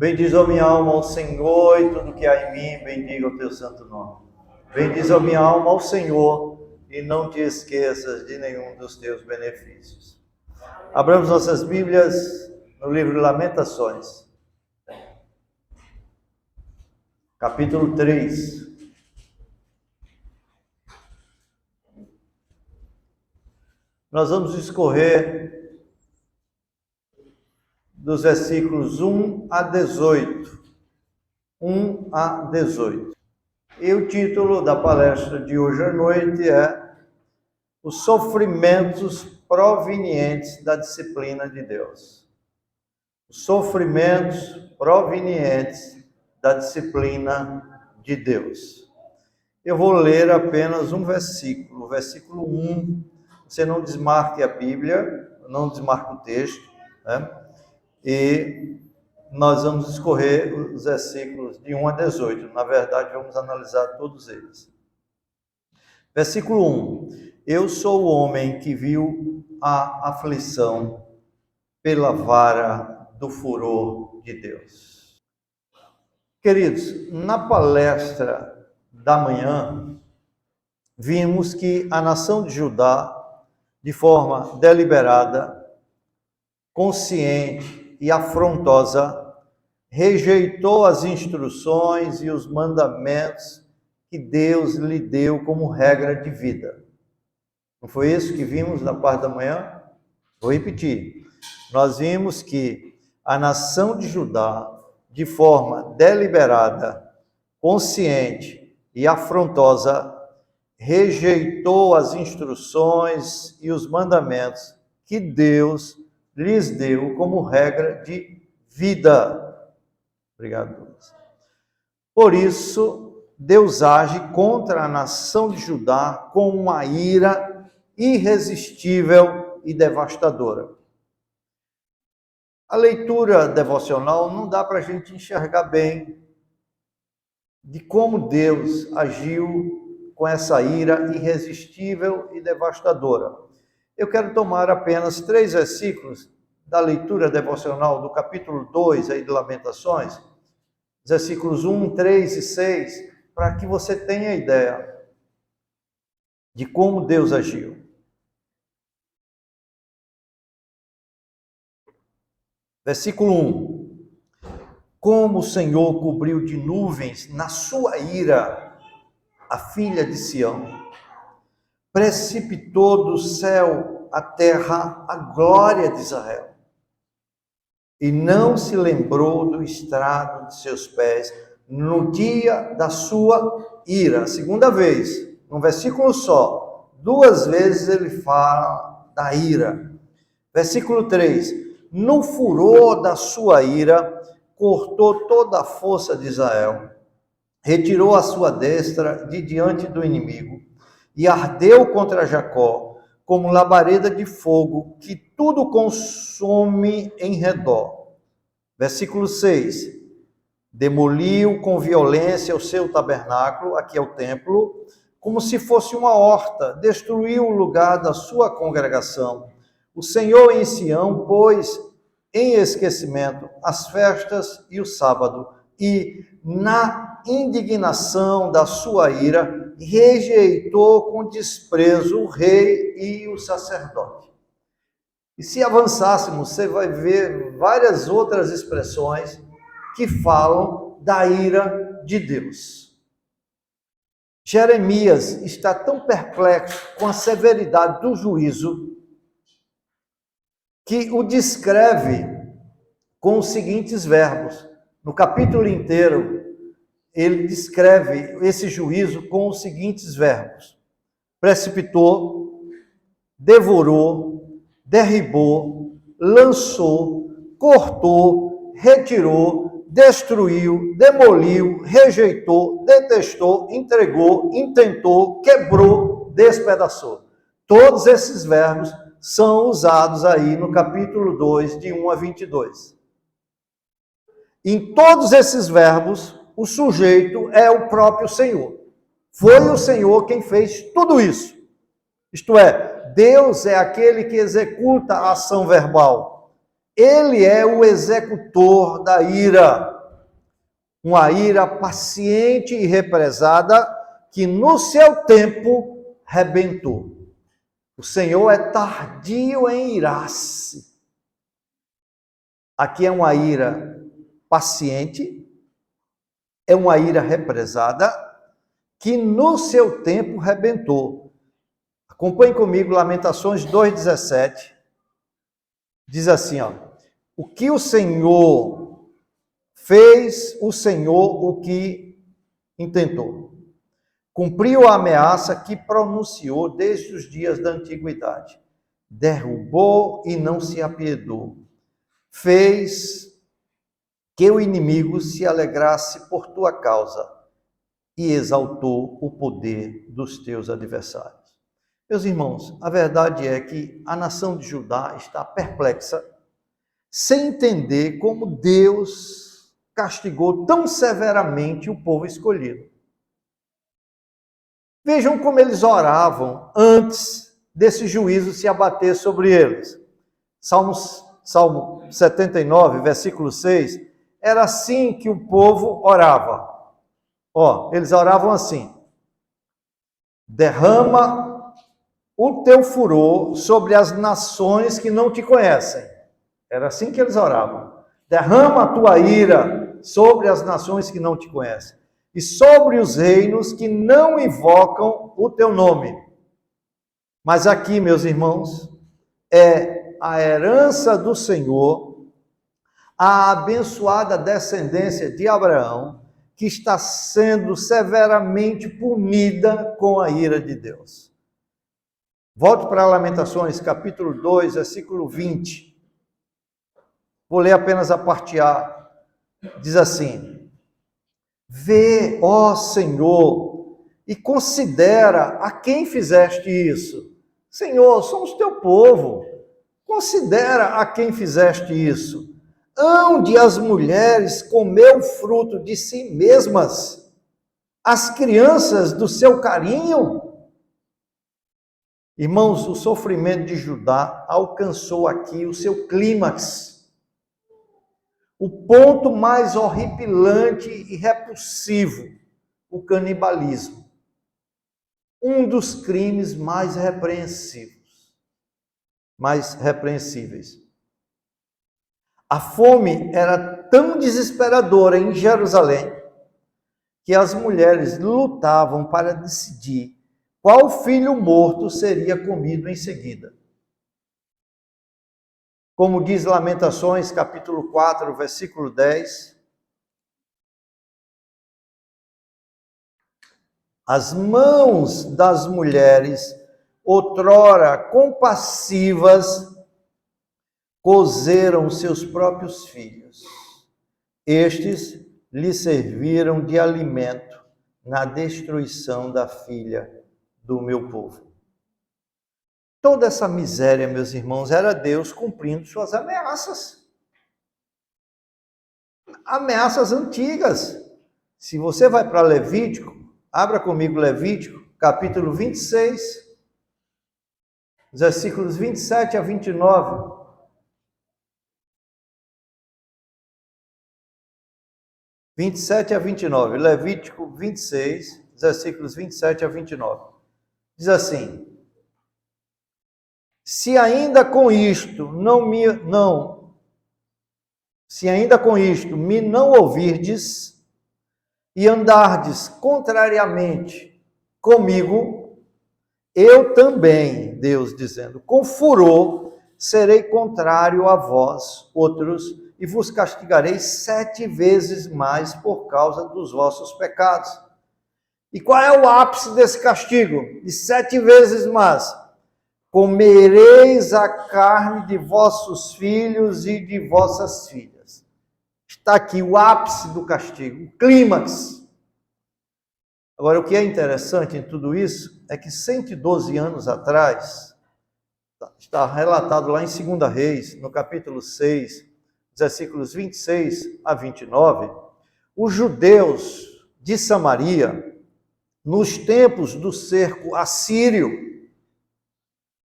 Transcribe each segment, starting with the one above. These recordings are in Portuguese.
Bendiz a minha alma ao Senhor e tudo que há em mim, bendiga o teu santo nome. Bendiz a minha alma ao Senhor e não te esqueças de nenhum dos teus benefícios. Abramos nossas Bíblias no livro de Lamentações, capítulo 3. Nós vamos discorrer dos versículos 1 a 18. 1 a 18. E o título da palestra de hoje à noite é Os Sofrimentos Provenientes da Disciplina de Deus. Os sofrimentos provenientes da disciplina de Deus. Eu vou ler apenas um versículo, o versículo 1. Você não desmarque a Bíblia, não desmarque o texto, né? E nós vamos discorrer os versículos de 1 a 18. Na verdade, vamos analisar todos eles. Versículo 1. Eu sou o homem que viu a aflição pela vara do furor de Deus. Queridos, na palestra da manhã, vimos que a nação de Judá, de forma deliberada, consciente e afrontosa, rejeitou as instruções e os mandamentos que Deus lhe deu como regra de vida. Não foi isso que vimos na parte da manhã? Vou repetir. Nós vimos que a nação de Judá, de forma deliberada, consciente e afrontosa, rejeitou as instruções e os mandamentos que Deus lhes deu como regra de vida. Obrigado, Deus. Por isso, Deus age contra a nação de Judá com uma ira irresistível e devastadora. A leitura devocional não dá para a gente enxergar bem de como Deus agiu com essa ira irresistível e devastadora. Eu quero tomar apenas 3 versículos da leitura devocional do capítulo 2 aí de Lamentações, versículos 1, 3 e 6, para que você tenha ideia de como Deus agiu. Versículo 1. Como o Senhor cobriu de nuvens na sua ira a filha de Sião, precipitou do céu à terra a glória de Israel, e não se lembrou do estrado de seus pés no dia da sua ira. Segunda vez, num versículo só, 2 vezes ele fala da ira. Versículo 3, no furor da sua ira, cortou toda a força de Israel, retirou a sua destra de diante do inimigo, e ardeu contra Jacó como labareda de fogo que tudo consome em redor. Versículo 6. Demoliu com violência o seu tabernáculo, aqui é o templo, como se fosse uma horta, destruiu o lugar da sua congregação. O Senhor em Sião pôs em esquecimento as festas e o sábado, e na indignação da sua ira, rejeitou com desprezo o rei e o sacerdote. E se avançássemos, você vai ver várias outras expressões que falam da ira de Deus. Jeremias está tão perplexo com a severidade do juízo que o descreve com os seguintes verbos. No capítulo inteiro, ele descreve esse juízo com os seguintes verbos: precipitou, devorou, derribou, lançou, cortou, retirou, destruiu, demoliu, rejeitou, detestou, entregou, intentou, quebrou, despedaçou. Todos esses verbos são usados aí no capítulo 2, de 1 a 22. Em todos esses verbos, o sujeito é o próprio Senhor. Foi o Senhor quem fez tudo isso. Isto é, Deus é aquele que executa a ação verbal. Ele é o executor da ira, uma ira paciente e represada que no seu tempo rebentou. O Senhor é tardio em irar-se. Aqui é uma ira paciente, é uma ira represada que no seu tempo rebentou. Acompanhe comigo Lamentações 2,17. Diz assim, ó: o que o Senhor fez, o Senhor o que intentou. Cumpriu a ameaça que pronunciou desde os dias da antiguidade. Derrubou e não se apiedou. Fez que o inimigo se alegrasse por tua causa e exaltou o poder dos teus adversários. Meus irmãos, a verdade é que a nação de Judá está perplexa, sem entender como Deus castigou tão severamente o povo escolhido. Vejam como eles oravam antes desse juízo se abater sobre eles. Salmo 79, versículo 6, era assim que o povo orava. Eles oravam assim: derrama o teu furor sobre as nações que não te conhecem. Era assim que eles oravam. Derrama a tua ira sobre as nações que não te conhecem e sobre os reinos que não invocam o teu nome. Mas aqui, meus irmãos, é a herança do Senhor, a abençoada descendência de Abraão, que está sendo severamente punida com a ira de Deus. Volte para Lamentações, capítulo 2, versículo 20. Vou ler apenas a parte A. Diz assim: vê, ó Senhor, e considera a quem fizeste isso. Senhor, somos teu povo. Considera a quem fizeste isso. Onde as mulheres comeu o fruto de si mesmas, as crianças do seu carinho. Irmãos, o sofrimento de Judá alcançou aqui o seu clímax, o ponto mais horripilante e repulsivo, o canibalismo. Um dos crimes mais repreensíveis. A fome era tão desesperadora em Jerusalém que as mulheres lutavam para decidir qual filho morto seria comido em seguida. Como diz Lamentações, capítulo 4, versículo 10, as mãos das mulheres, outrora compassivas, cozeram seus próprios filhos. Estes lhe serviram de alimento na destruição da filha do meu povo. Toda essa miséria, meus irmãos, era Deus cumprindo suas ameaças. Ameaças antigas. Se você vai para Levítico, abra comigo Levítico, capítulo 26, versículos 27 a 29. Levítico 26, versículos 27 a 29. Diz assim: se ainda com isto me não ouvirdes e andardes contrariamente comigo, eu também, Deus dizendo, com furor serei contrário a vós outros e vos castigarei 7 vezes mais por causa dos vossos pecados. E qual é o ápice desse castigo? De 7 vezes mais. Comereis a carne de vossos filhos e de vossas filhas. Está aqui o ápice do castigo, o clímax. Agora, o que é interessante em tudo isso é que 112 anos atrás, está relatado lá em 2 Reis, no capítulo 6, versículos 26 a 29, os judeus de Samaria, nos tempos do cerco assírio,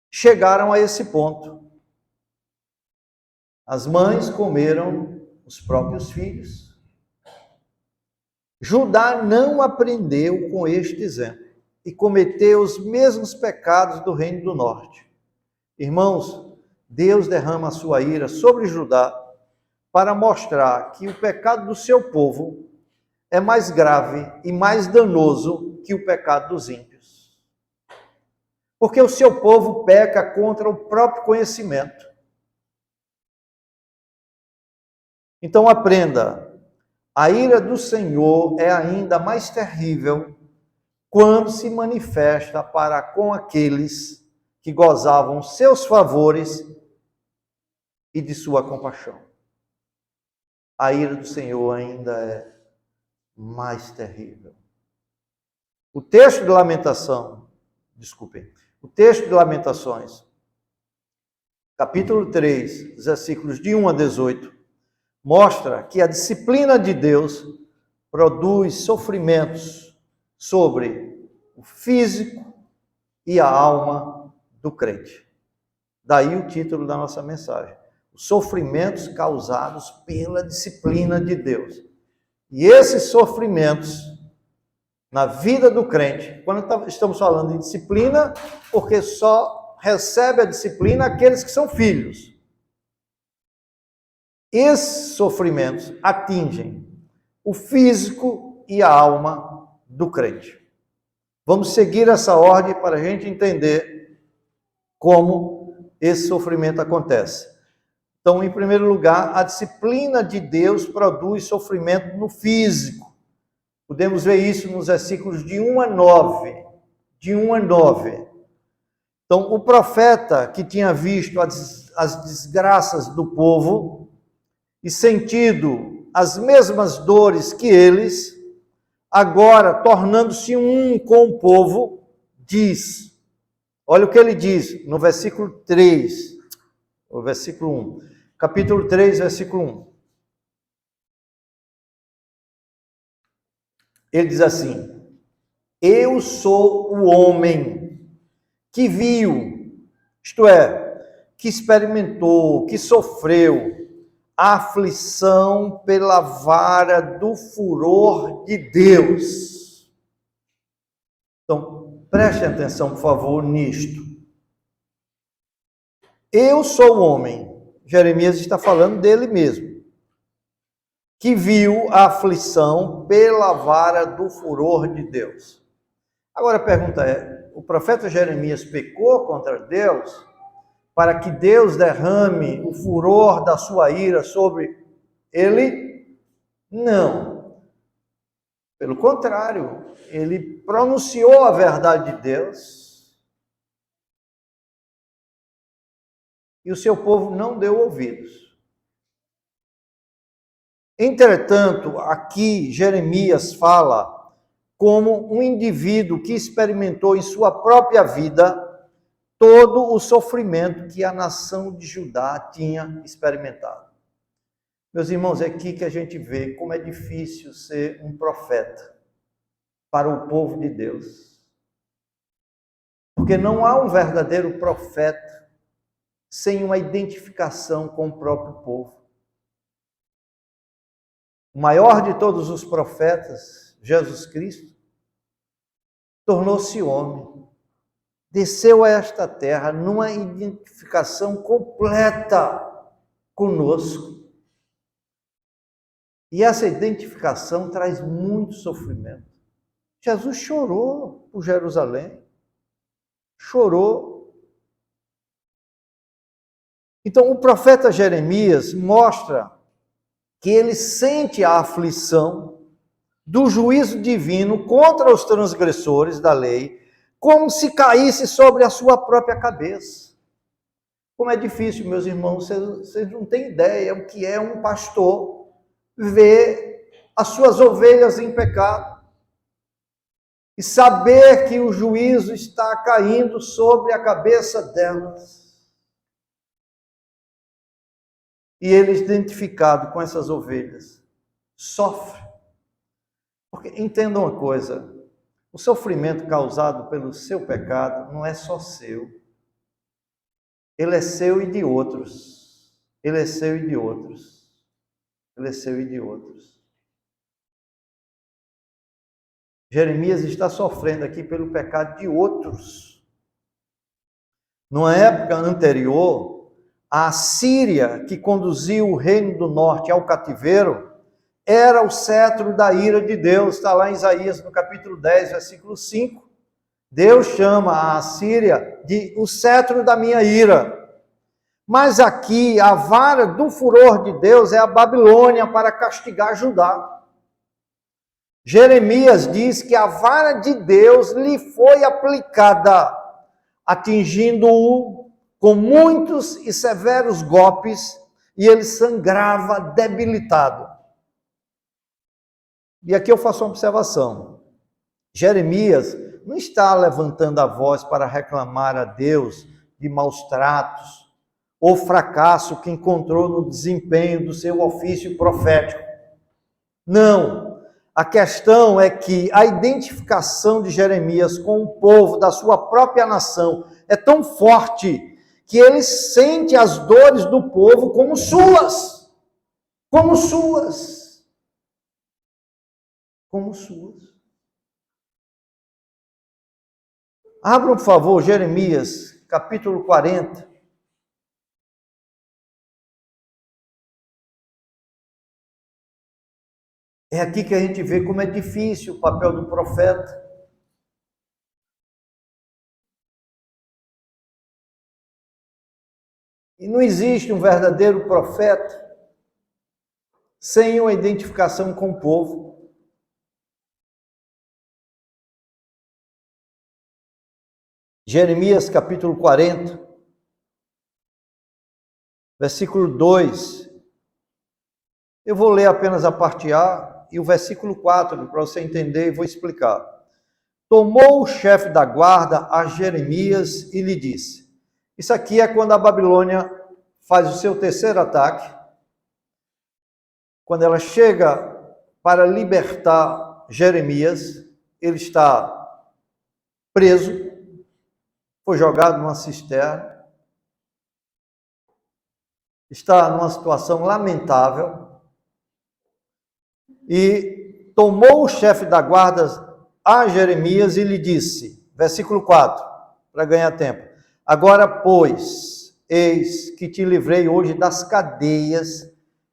chegaram a esse ponto. As mães comeram os próprios filhos. Judá não aprendeu com este exemplo e cometeu os mesmos pecados do reino do norte. Irmãos, Deus derrama a sua ira sobre Judá para mostrar que o pecado do seu povo é mais grave e mais danoso que o pecado dos ímpios. Porque o seu povo peca contra o próprio conhecimento. Então aprenda, a ira do Senhor é ainda mais terrível quando se manifesta para com aqueles que gozavam seus favores e de sua compaixão. A ira do Senhor ainda é mais terrível. O texto de Lamentações, capítulo 3, versículos de 1 a 18, mostra que a disciplina de Deus produz sofrimentos sobre o físico e a alma do crente. Daí o título da nossa mensagem: os sofrimentos causados pela disciplina de Deus. E esses sofrimentos na vida do crente, quando estamos falando de disciplina, porque só recebe a disciplina aqueles que são filhos. Esses sofrimentos atingem o físico e a alma do crente. Vamos seguir essa ordem para a gente entender como esse sofrimento acontece. Então, em primeiro lugar, a disciplina de Deus produz sofrimento no físico. Podemos ver isso nos versículos de 1 a 9. Então, o profeta que tinha visto as desgraças do povo e sentido as mesmas dores que eles, agora, tornando-se um com o povo, diz, olha o que ele diz no versículo 3, o versículo 1, capítulo 3, versículo 1. Ele diz assim: eu sou o homem que viu, isto é, que experimentou, que sofreu a aflição pela vara do furor de Deus. Então, prestem atenção, por favor, nisto. Eu sou o homem, Jeremias está falando dele mesmo, que viu a aflição pela vara do furor de Deus. Agora a pergunta é, o profeta Jeremias pecou contra Deus para que Deus derrame o furor da sua ira sobre ele? Não. Pelo contrário, ele pronunciou a verdade de Deus e o seu povo não deu ouvidos. Entretanto, aqui Jeremias fala como um indivíduo que experimentou em sua própria vida todo o sofrimento que a nação de Judá tinha experimentado. Meus irmãos, é aqui que a gente vê como é difícil ser um profeta para o povo de Deus. Porque não há um verdadeiro profeta sem uma identificação com o próprio povo. O maior de todos os profetas, Jesus Cristo, tornou-se homem. Desceu a esta terra numa identificação completa conosco. E essa identificação traz muito sofrimento. Jesus chorou por Jerusalém. Chorou. Então, o profeta Jeremias mostra que ele sente a aflição do juízo divino contra os transgressores da lei, como se caísse sobre a sua própria cabeça. Como é difícil, meus irmãos, vocês não têm ideia o que é um pastor ver as suas ovelhas em pecado e saber que o juízo está caindo sobre a cabeça delas. E ele, identificado com essas ovelhas, sofre. Porque entendam uma coisa, o sofrimento causado pelo seu pecado não é só seu. Ele é seu e de outros. ele é seu e de outros. Ele é seu e de outros. Jeremias está sofrendo aqui pelo pecado de outros. Numa época anterior, a Síria, que conduziu o reino do norte ao cativeiro, era o cetro da ira de Deus. Está lá em Isaías, no capítulo 10, versículo 5. Deus chama a Síria de o cetro da minha ira. Mas aqui, a vara do furor de Deus é a Babilônia para castigar Judá. Jeremias diz que a vara de Deus lhe foi aplicada, atingindo-o com muitos e severos golpes, e ele sangrava debilitado. E aqui eu faço uma observação. Jeremias não está levantando a voz para reclamar a Deus de maus tratos ou fracasso que encontrou no desempenho do seu ofício profético. Não. A questão é que a identificação de Jeremias com o povo da sua própria nação é tão forte que ele sente as dores do povo como suas. Como suas. Como suas. Abram, por favor, Jeremias, capítulo 40. É aqui que a gente vê como é difícil o papel do profeta. E não existe um verdadeiro profeta sem uma identificação com o povo. Jeremias capítulo 40, versículo 2. Eu vou ler apenas a parte A e o versículo 4, para você entender, e vou explicar. Tomou o chefe da guarda a Jeremias e lhe disse. Isso aqui é quando a Babilônia faz o seu terceiro ataque. Quando ela chega para libertar Jeremias, ele está preso, foi jogado numa cisterna, está numa situação lamentável, e tomou o chefe da guarda a Jeremias e lhe disse, versículo 4, para ganhar tempo, agora, pois, eis que te livrei hoje das cadeias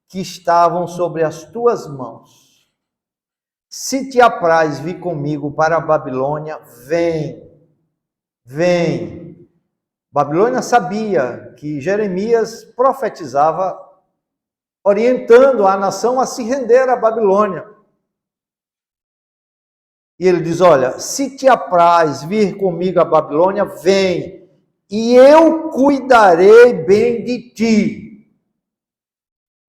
que estavam sobre as tuas mãos. Se te apraz vir comigo para a Babilônia, vem. Vem. Babilônia sabia que Jeremias profetizava, orientando a nação a se render à Babilônia. E ele diz, olha, se te apraz vir comigo à Babilônia, vem, e eu cuidarei bem de ti.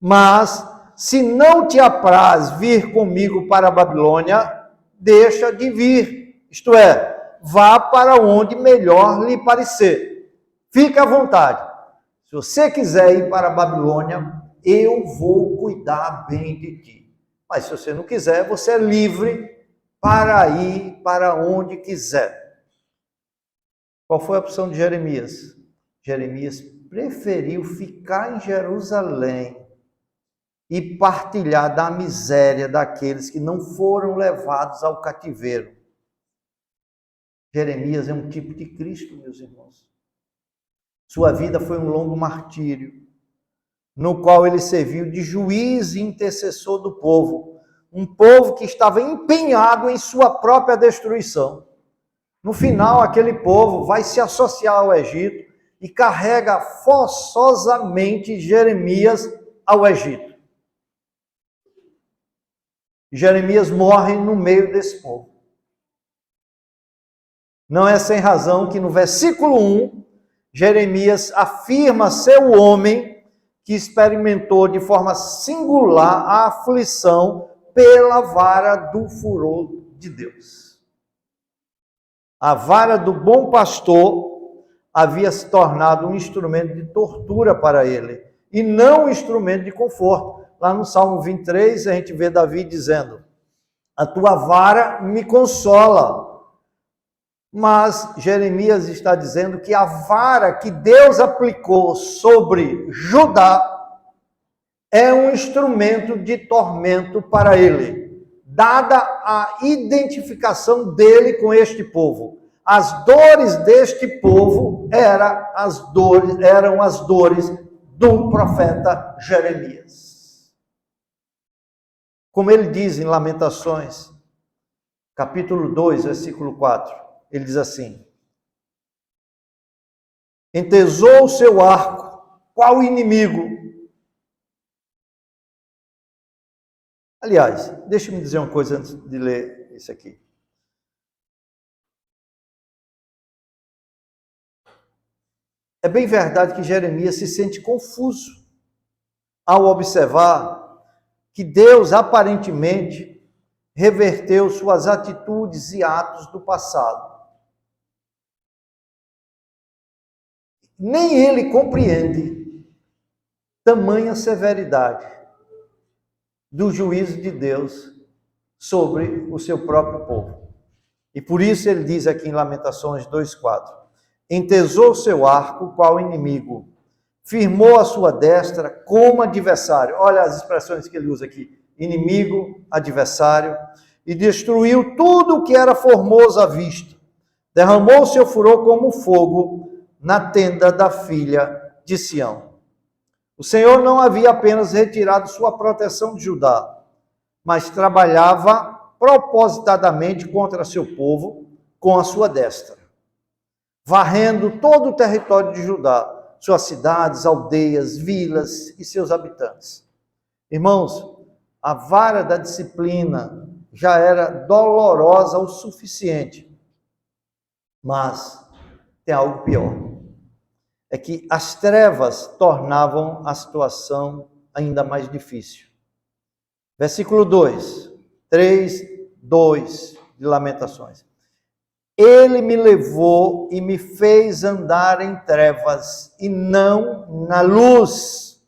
Mas, se não te apraz vir comigo para a Babilônia, deixa de vir. Isto é, vá para onde melhor lhe parecer. Fique à vontade. Se você quiser ir para a Babilônia, eu vou cuidar bem de ti. Mas se você não quiser, você é livre para ir para onde quiser. Qual foi a opção de Jeremias? Jeremias preferiu ficar em Jerusalém e partilhar da miséria daqueles que não foram levados ao cativeiro. Jeremias é um tipo de Cristo, meus irmãos. Sua vida foi um longo martírio, no qual ele serviu de juiz e intercessor do povo, um povo que estava empenhado em sua própria destruição. No final, aquele povo vai se associar ao Egito e carrega forçosamente Jeremias ao Egito. Jeremias morre no meio desse povo. Não é sem razão que no versículo 1, Jeremias afirma ser o homem que experimentou de forma singular a aflição pela vara do furor de Deus. A vara do bom pastor havia se tornado um instrumento de tortura para ele, e não um instrumento de conforto. Lá no Salmo 23, a gente vê Davi dizendo, a tua vara me consola. Mas Jeremias está dizendo que a vara que Deus aplicou sobre Judá é um instrumento de tormento para ele, dada a identificação dele com este povo. As dores deste povo eram as dores do profeta Jeremias. Como ele diz em Lamentações, capítulo 2, versículo 4, ele diz assim: entesou o seu arco, qual inimigo? Aliás, deixa-me dizer uma coisa antes de ler isso aqui. É bem verdade que Jeremias se sente confuso ao observar que Deus aparentemente reverteu suas atitudes e atos do passado. Nem ele compreende tamanha severidade do juízo de Deus sobre o seu próprio povo. E por isso ele diz aqui em Lamentações 2,4: entesou seu arco qual inimigo, firmou a sua destra como adversário. Olha as expressões que ele usa aqui: inimigo, adversário, e destruiu tudo o que era formoso à vista. Derramou seu furor como fogo na tenda da filha de Sião. O Senhor não havia apenas retirado sua proteção de Judá, mas trabalhava propositadamente contra seu povo com a sua destra, varrendo todo o território de Judá, suas cidades, aldeias, vilas e seus habitantes. Irmãos, a vara da disciplina já era dolorosa o suficiente, mas tem algo pior. É que as trevas tornavam a situação ainda mais difícil. Versículo 2, 2 de Lamentações. Ele me levou e me fez andar em trevas e não na luz.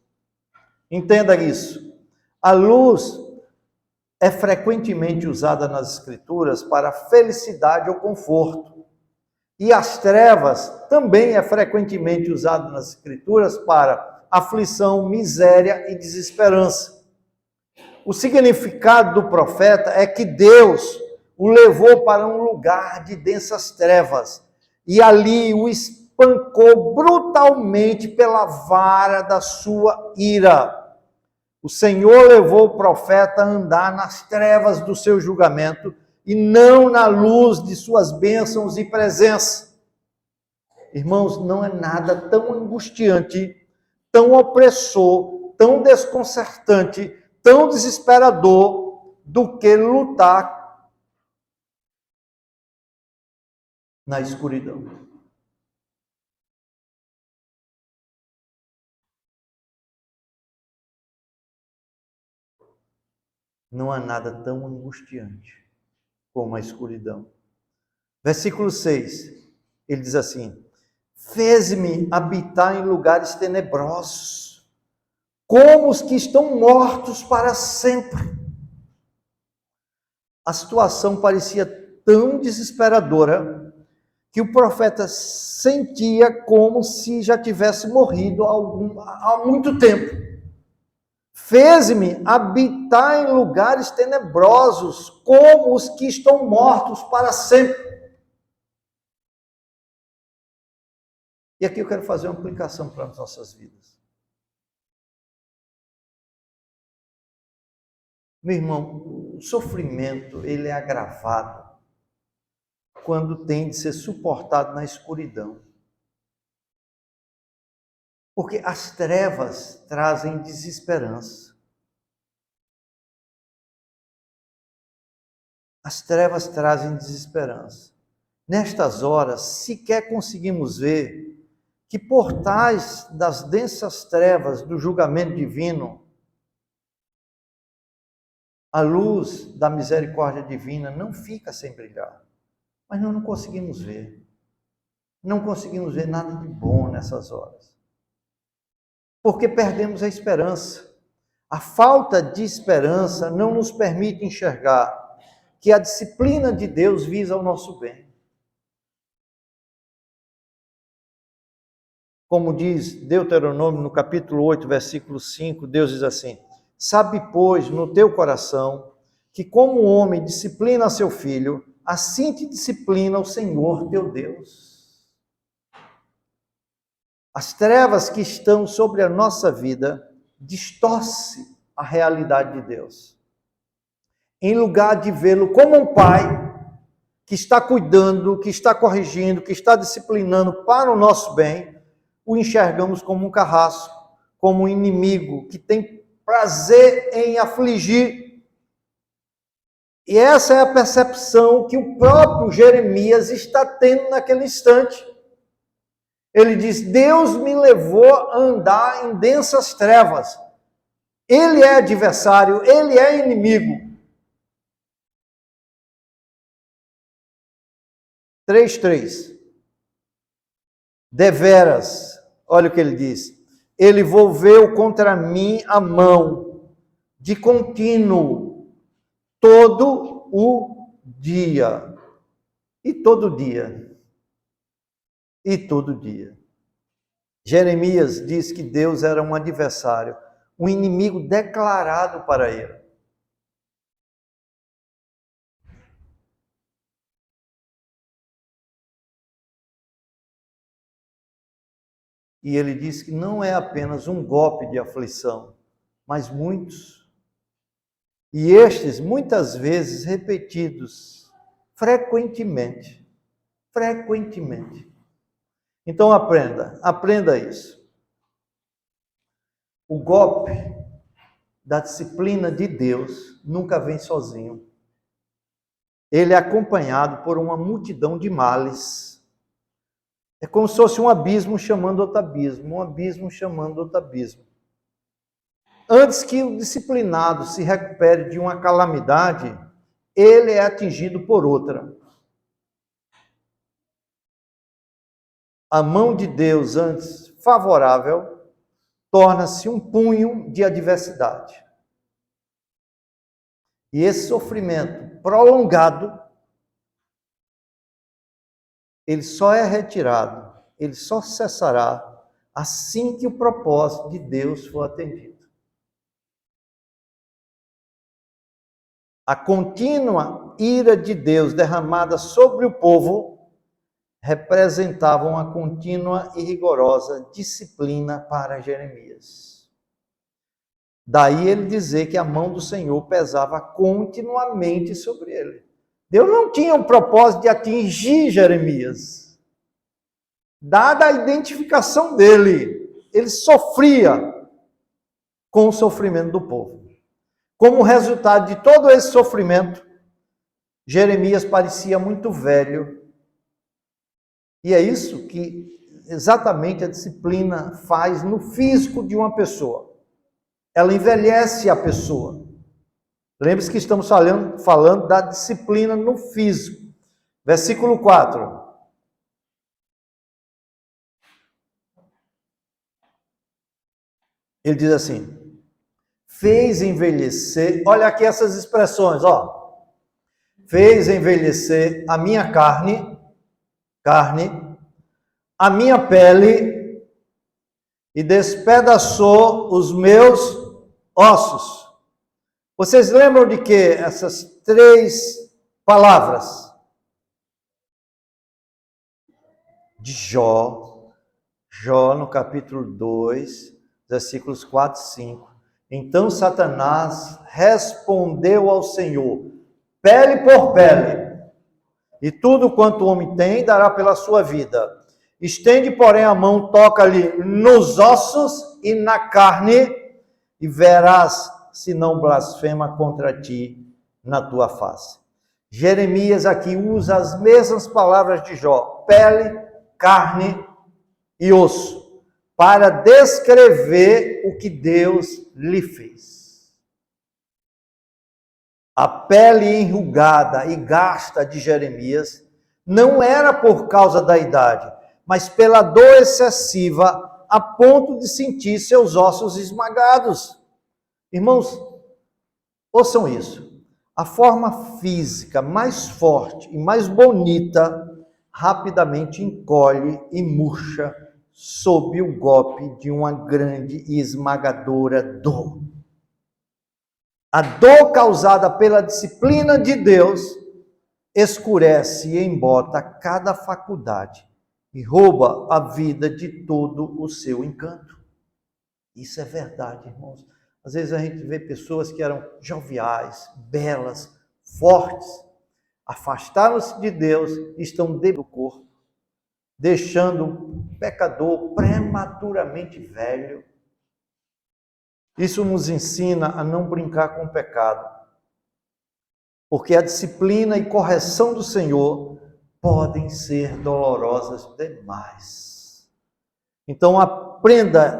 Entenda isso. A luz é frequentemente usada nas Escrituras para felicidade ou conforto. E as trevas também é frequentemente usado nas Escrituras para aflição, miséria e desesperança. O significado do profeta é que Deus o levou para um lugar de densas trevas e ali o espancou brutalmente pela vara da sua ira. O Senhor levou o profeta a andar nas trevas do seu julgamento e não na luz de suas bênçãos e presença. Irmãos, não é nada tão angustiante, tão opressor, tão desconcertante, tão desesperador do que lutar na escuridão. Não há nada tão angustiante como a escuridão. Versículo 6, ele diz assim: fez-me habitar em lugares tenebrosos, como os que estão mortos para sempre. A situação parecia tão desesperadora que o profeta sentia como se já tivesse morrido há muito tempo. Fez-me habitar em lugares tenebrosos, como os que estão mortos para sempre. E aqui eu quero fazer uma aplicação para as nossas vidas. Meu irmão, o sofrimento, ele é agravado quando tem de ser suportado na escuridão. Porque as trevas trazem desesperança. As trevas trazem desesperança. Nestas horas, sequer conseguimos ver que por trás das densas trevas do julgamento divino, a luz da misericórdia divina não fica sem brilhar. Mas nós não conseguimos ver. Não conseguimos ver nada de bom nessas horas. Porque perdemos a esperança. A falta de esperança não nos permite enxergar que a disciplina de Deus visa o nosso bem. Como diz Deuteronômio, no capítulo 8, versículo 5, Deus diz assim: sabe, pois, no teu coração, que como um homem disciplina seu filho, assim te disciplina o Senhor teu Deus. As trevas que estão sobre a nossa vida distorcem a realidade de Deus. Em lugar de vê-lo como um pai que está cuidando, que está corrigindo, que está disciplinando para o nosso bem, o enxergamos como um carrasco, como um inimigo que tem prazer em afligir. E essa é a percepção que o próprio Jeremias está tendo naquele instante. Ele diz: Deus me levou a andar em densas trevas. Ele é adversário, ele é inimigo. 3:3. Deveras, olha o que ele diz: ele volveu contra mim a mão, de contínuo, todo o dia. E todo dia. E todo dia. Jeremias diz que Deus era um adversário, um inimigo declarado para ele. E ele diz que não é apenas um golpe de aflição, mas muitos. E estes, muitas vezes, repetidos, frequentemente. Então aprenda isso. O golpe da disciplina de Deus nunca vem sozinho. Ele é acompanhado por uma multidão de males. É como se fosse um abismo chamando outro abismo, um abismo chamando outro abismo. Antes que o disciplinado se recupere de uma calamidade, ele é atingido por outra. A mão de Deus, antes favorável, torna-se um punho de adversidade. E esse sofrimento prolongado, ele só é retirado, ele só cessará assim que o propósito de Deus for atendido. A contínua ira de Deus derramada sobre o povo representava uma contínua e rigorosa disciplina para Jeremias. Daí ele dizer que a mão do Senhor pesava continuamente sobre ele. Deus não tinha o propósito de atingir Jeremias. Dada a identificação dele, ele sofria com o sofrimento do povo. Como resultado de todo esse sofrimento, Jeremias parecia muito velho. E é isso que exatamente a disciplina faz no físico de uma pessoa. Ela envelhece a pessoa. Lembre-se que estamos falando da disciplina no físico. Versículo 4. Ele diz assim: fez envelhecer, olha aqui essas expressões, ó. Fez envelhecer a minha carne, a minha pele, e despedaçou os meus ossos. Vocês lembram de que essas 3 palavras? De Jó, no capítulo 2, versículos 4 e 5. Então Satanás respondeu ao Senhor, pele por pele, e tudo quanto o homem tem dará pela sua vida. Estende, porém, a mão, toca-lhe nos ossos e na carne, e verás se não blasfema contra ti na tua face. Jeremias aqui usa as mesmas palavras de Jó, pele, carne e osso, para descrever o que Deus lhe fez. A pele enrugada e gasta de Jeremias não era por causa da idade, mas pela dor excessiva, a ponto de sentir seus ossos esmagados. Irmãos, ouçam isso. A forma física mais forte e mais bonita rapidamente encolhe e murcha sob o golpe de uma grande e esmagadora dor. A dor causada pela disciplina de Deus escurece e embota cada faculdade e rouba a vida de todo o seu encanto. Isso é verdade, irmãos. Às vezes a gente vê pessoas que eram joviais, belas, fortes, afastaram-se de Deus e estão dentro do corpo, deixando o pecador prematuramente velho. Isso nos ensina a não brincar com o pecado, porque a disciplina e correção do Senhor podem ser dolorosas demais. Então aprenda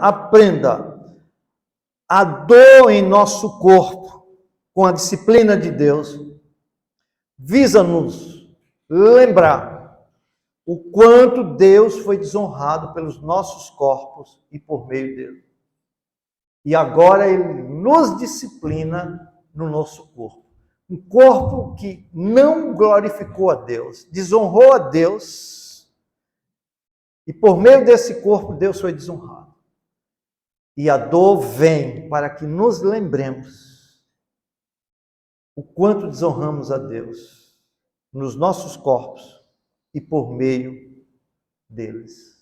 a dor em nosso corpo com a disciplina de Deus, visa-nos lembrar o quanto Deus foi desonrado pelos nossos corpos e por meio dele. E agora Ele nos disciplina no nosso corpo. Um corpo que não glorificou a Deus, desonrou a Deus, e por meio desse corpo Deus foi desonrado. E a dor vem para que nos lembremos o quanto desonramos a Deus nos nossos corpos e por meio deles.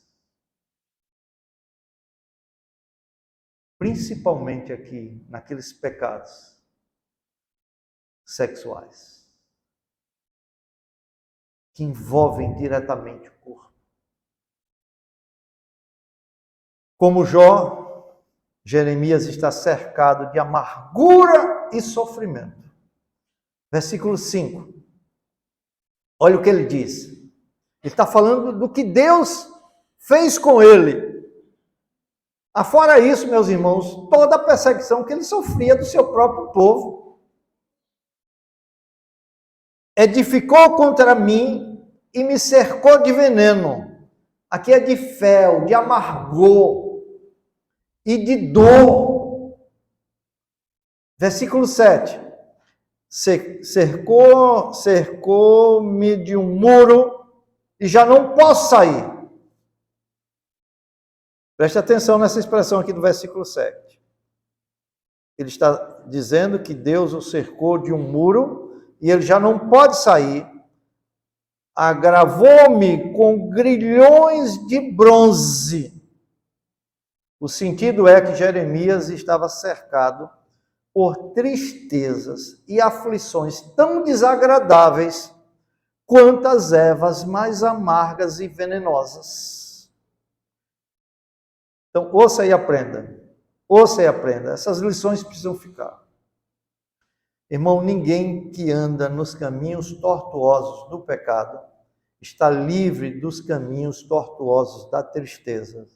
Principalmente aqui, naqueles pecados sexuais, que envolvem diretamente o corpo. Como Jó, Jeremias está cercado de amargura e sofrimento. Versículo 5. Olha o que ele diz. Ele está falando do que Deus fez com ele. Afora isso, meus irmãos, toda a perseguição que ele sofria do seu próprio povo. Edificou contra mim e me cercou de veneno. Aqui é de fel, de amargor e de dor. Versículo 7. Cercou-me de um muro e já não posso sair. Preste atenção nessa expressão aqui do versículo 7. Ele está dizendo que Deus o cercou de um muro e ele já não pode sair. Agravou-me com grilhões de bronze. O sentido é que Jeremias estava cercado por tristezas e aflições tão desagradáveis quanto as ervas mais amargas e venenosas. Então, ouça e aprenda. Ouça e aprenda. Essas lições precisam ficar. Irmão, ninguém que anda nos caminhos tortuosos do pecado está livre dos caminhos tortuosos da tristeza,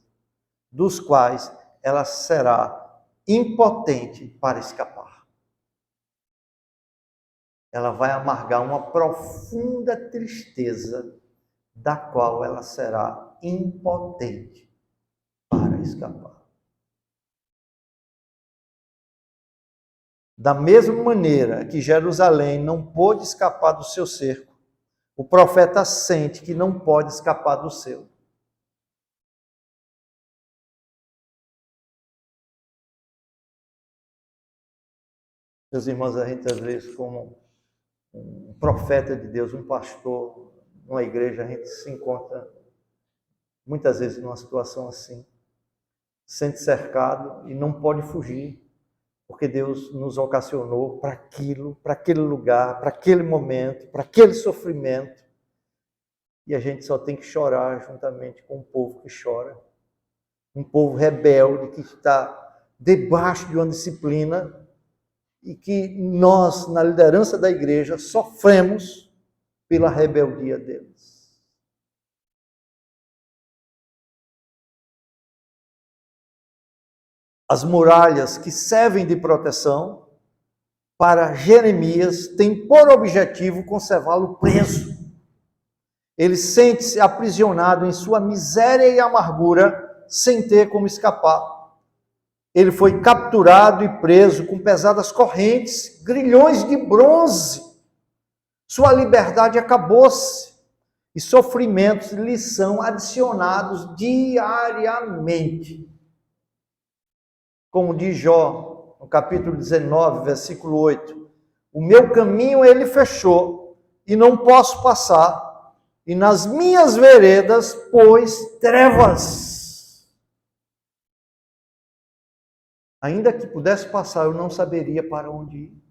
dos quais ela será impotente para escapar. Ela vai amargar uma profunda tristeza, da qual ela será impotente para escapar. Da mesma maneira que Jerusalém não pôde escapar do seu cerco, o profeta sente que não pode escapar do seu. Meus irmãos, a gente às vezes, como um profeta de Deus, um pastor, numa igreja, a gente se encontra muitas vezes numa situação assim, sente cercado e não pode fugir, porque Deus nos ocasionou para aquilo, para aquele lugar, para aquele momento, para aquele sofrimento, e a gente só tem que chorar juntamente com o povo que chora, um povo rebelde que está debaixo de uma disciplina e que nós, na liderança da igreja, sofremos pela rebeldia deles. As muralhas que servem de proteção para Jeremias têm por objetivo conservá-lo preso. Ele sente-se aprisionado em sua miséria e amargura, sem ter como escapar. Ele foi capturado e preso com pesadas correntes, grilhões de bronze. Sua liberdade acabou-se e sofrimentos lhes são adicionados diariamente. Como diz Jó, no capítulo 19, versículo 8, o meu caminho ele fechou, e não posso passar, e nas minhas veredas pôs trevas. Ainda que pudesse passar, eu não saberia para onde ir.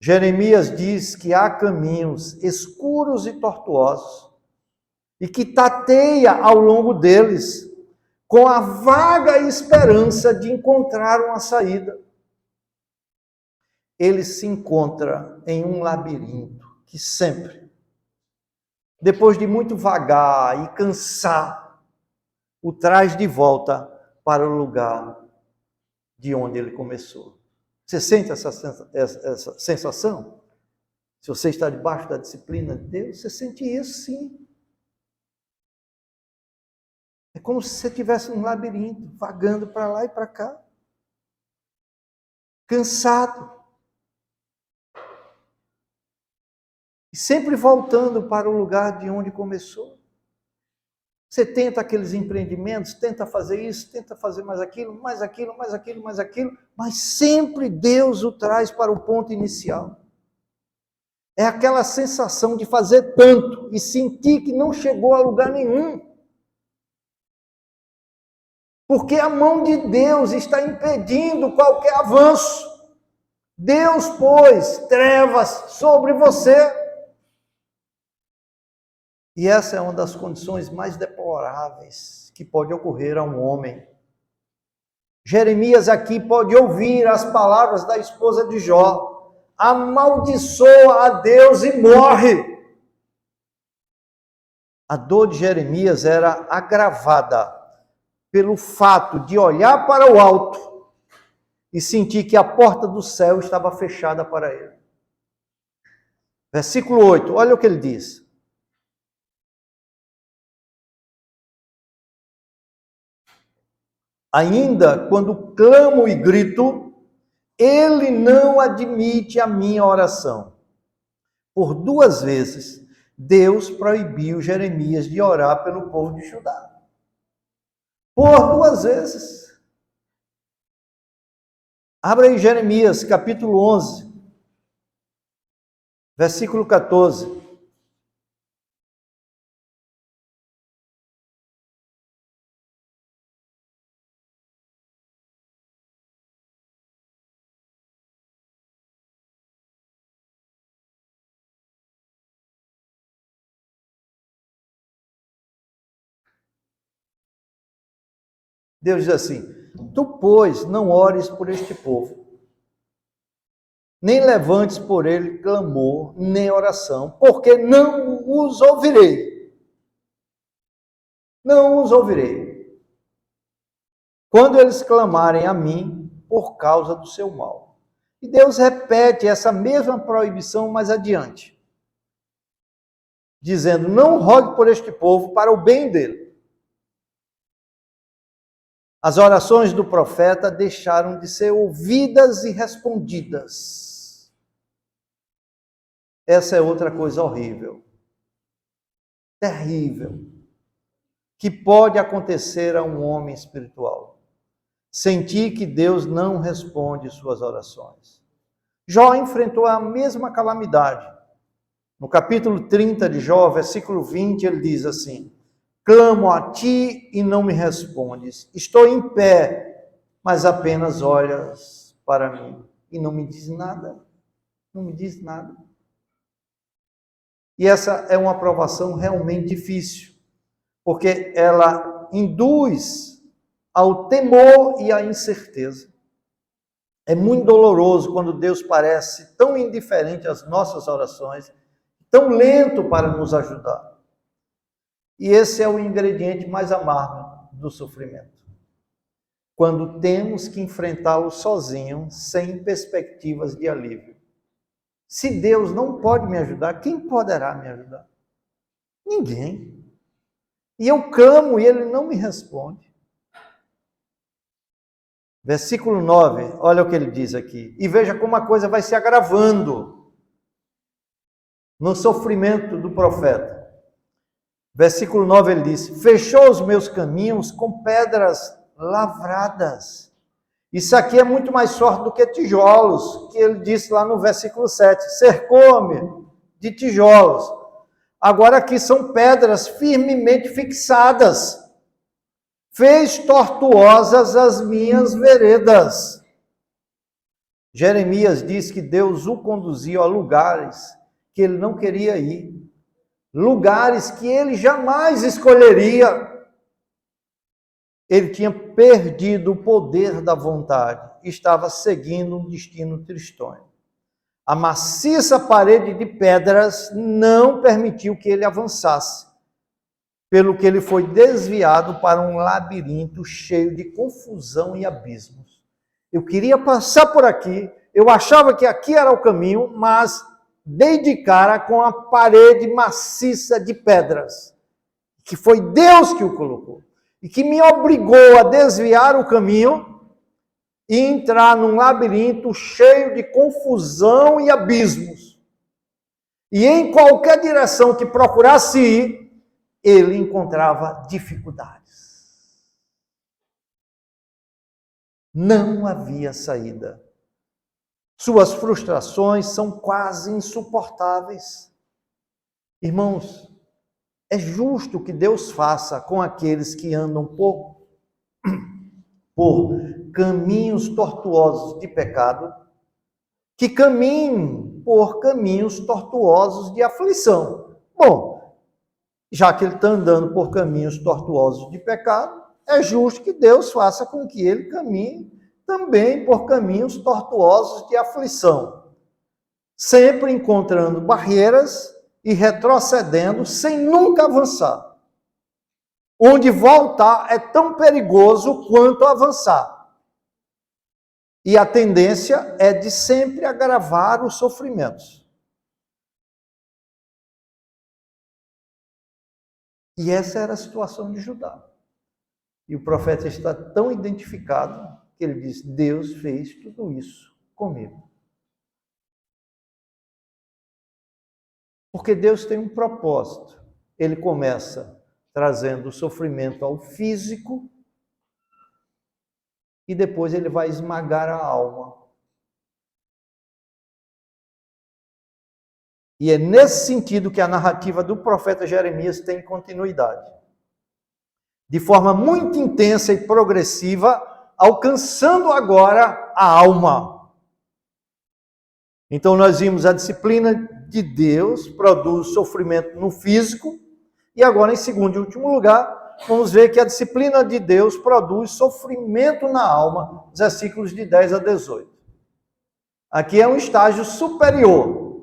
Jeremias diz que há caminhos escuros e tortuosos, e que tateia ao longo deles, com a vaga esperança de encontrar uma saída. Ele se encontra em um labirinto que sempre, depois de muito vagar e cansar, o traz de volta para o lugar de onde ele começou. Você sente essa sensação? Se você está debaixo da disciplina de Deus, você sente isso sim. É como se você estivesse num labirinto, vagando para lá e para cá. Cansado. E sempre voltando para o lugar de onde começou. Você tenta aqueles empreendimentos, tenta fazer isso, tenta fazer mais aquilo, mais aquilo, mais aquilo, mais aquilo, mas sempre Deus o traz para o ponto inicial. É aquela sensação de fazer tanto e sentir que não chegou a lugar nenhum. Porque a mão de Deus está impedindo qualquer avanço. Deus pôs trevas sobre você. E essa é uma das condições mais deploráveis que pode ocorrer a um homem. Jeremias aqui pode ouvir as palavras da esposa de Jó: amaldiçoa a Deus e morre. A dor de Jeremias era agravada pelo fato de olhar para o alto e sentir que a porta do céu estava fechada para ele. Versículo 8, olha o que ele diz. Ainda quando clamo e grito, ele não admite a minha oração. Por 2 vezes, Deus proibiu Jeremias de orar pelo povo de Judá. Por 2 vezes. Abra aí Jeremias, capítulo 11, versículo 14. Deus diz assim: tu, pois, não ores por este povo, nem levantes por ele clamor, nem oração, porque não os ouvirei. Não os ouvirei. Quando eles clamarem a mim por causa do seu mal. E Deus repete essa mesma proibição mais adiante, dizendo: não rogue por este povo para o bem dele. As orações do profeta deixaram de ser ouvidas e respondidas. Essa é outra coisa horrível, terrível, que pode acontecer a um homem espiritual. Sentir que Deus não responde suas orações. Jó enfrentou a mesma calamidade. No capítulo 30 de Jó, versículo 20, ele diz assim: clamo a ti e não me respondes. Estou em pé, mas apenas olhas para mim e não me diz nada. Não me diz nada. E essa é uma provação realmente difícil, porque ela induz ao temor e à incerteza. É muito doloroso quando Deus parece tão indiferente às nossas orações, tão lento para nos ajudar. E esse é o ingrediente mais amargo do sofrimento. Quando temos que enfrentá-lo sozinho, sem perspectivas de alívio. Se Deus não pode me ajudar, quem poderá me ajudar? Ninguém. E eu clamo e ele não me responde. Versículo 9, olha o que ele diz aqui. E veja como a coisa vai se agravando. no sofrimento do profeta. Versículo 9 ele diz: fechou os meus caminhos com pedras lavradas. Isso aqui é muito mais forte do que tijolos, que ele disse lá no versículo 7. Cercou-me de tijolos. Agora aqui são pedras firmemente fixadas. Fez tortuosas as minhas veredas. Jeremias diz que Deus o conduziu a lugares que ele não queria ir. Lugares que ele jamais escolheria. Ele tinha perdido o poder da vontade. Estava seguindo um destino tristonho. A maciça parede de pedras não permitiu que ele avançasse, pelo que ele foi desviado para um labirinto cheio de confusão e abismos. Eu queria passar por aqui, eu achava que aqui era o caminho, mas dei de cara com a parede maciça de pedras, que foi Deus que o colocou, e que me obrigou a desviar o caminho e entrar num labirinto cheio de confusão e abismos. E em qualquer direção que procurasse ir, ele encontrava dificuldades. Não havia saída. Suas frustrações são quase insuportáveis. Irmãos, é justo que Deus faça com aqueles que andam por caminhos tortuosos de pecado, que caminhem por caminhos tortuosos de aflição. Bom, já que ele está andando por caminhos tortuosos de pecado, é justo que Deus faça com que ele caminhe também por caminhos tortuosos de aflição, sempre encontrando barreiras e retrocedendo sem nunca avançar. Onde voltar é tão perigoso quanto avançar. E a tendência é de sempre agravar os sofrimentos. E essa era a situação de Judá. E o profeta está tão identificado que ele diz: Deus fez tudo isso comigo. Porque Deus tem um propósito. Ele começa trazendo o sofrimento ao físico e depois ele vai esmagar a alma. E é nesse sentido que a narrativa do profeta Jeremias tem continuidade. De forma muito intensa e progressiva, alcançando agora a alma. Então nós vimos a disciplina de Deus produz sofrimento no físico, e agora em segundo e último lugar, vamos ver que a disciplina de Deus produz sofrimento na alma, versículos de 10 a 18. Aqui é um estágio superior,